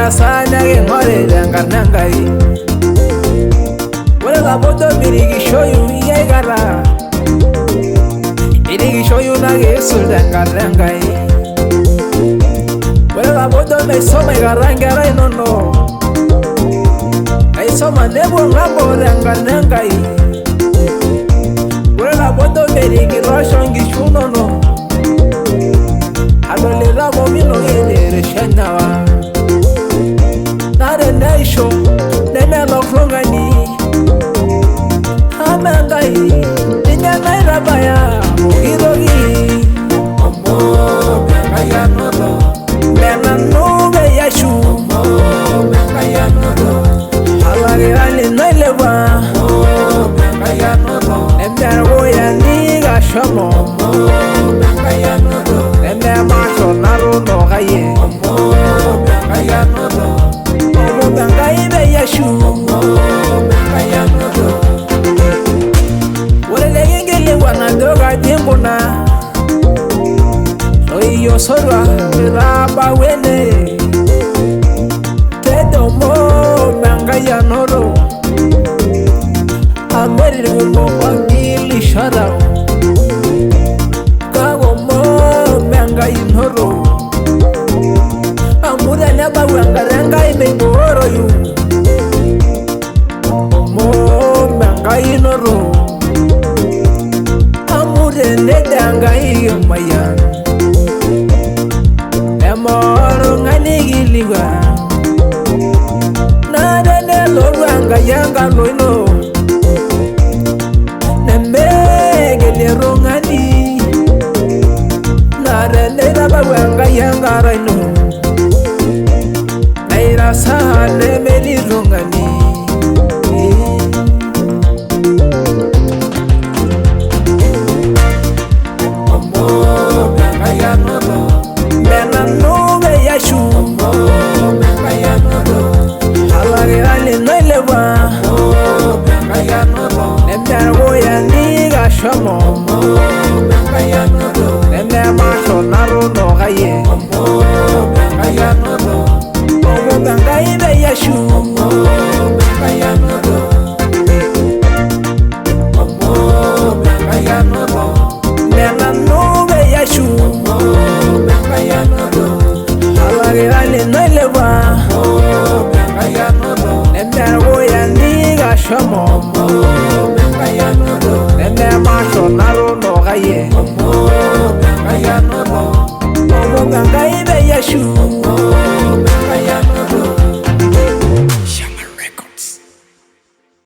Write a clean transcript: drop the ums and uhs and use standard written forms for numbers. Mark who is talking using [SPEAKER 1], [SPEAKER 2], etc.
[SPEAKER 1] sana ke ngore danganangai wala la bodo birigi shoyu ye gara birigi shoyu na ke sul danganangai wala la bodo me so me garanga no no ai so manebo ngabo danganangai wala la bodo birigi roshongi shuno no adole rabo mino ere shannawa nare naisho nemelo frongani amangai ninya naira baya irogi omo bengaya nodo mena nube yashu omo bengaya nodo alage ali noilewa omo bengaya nodo embergo ya niga shomo omo bengaya nodo macho naro no gaye omo bengaya nodo omo bengai be yashu omo bengaya nodo wale ngele wana doga dimbona oyo sorwa raba wene tedo mo bengaya nodo ameri mo kwangili shara inhoro amura naba wangaranga imengoro yu mo manga inhoro amure nedanga iyomaya emoro ngani giliwa nada ne loranga yanga loino nembege rongani nera bawanga yangara ino naira sahane meli rongani omo bengaya nodo mena nube yashu omo bengaya nodo alage ali noilewa omo bengaya nodo nembergo ya niga shomo omo bengaya nodo macho naro no gaye omo bengaya nodo omo bengai be yashu omo bengaya nodo omo bengaya nodo nena nube yashu omo bengaya nodo alage ali noilewa omo bengaya nodo nembergo ya niga shomo omo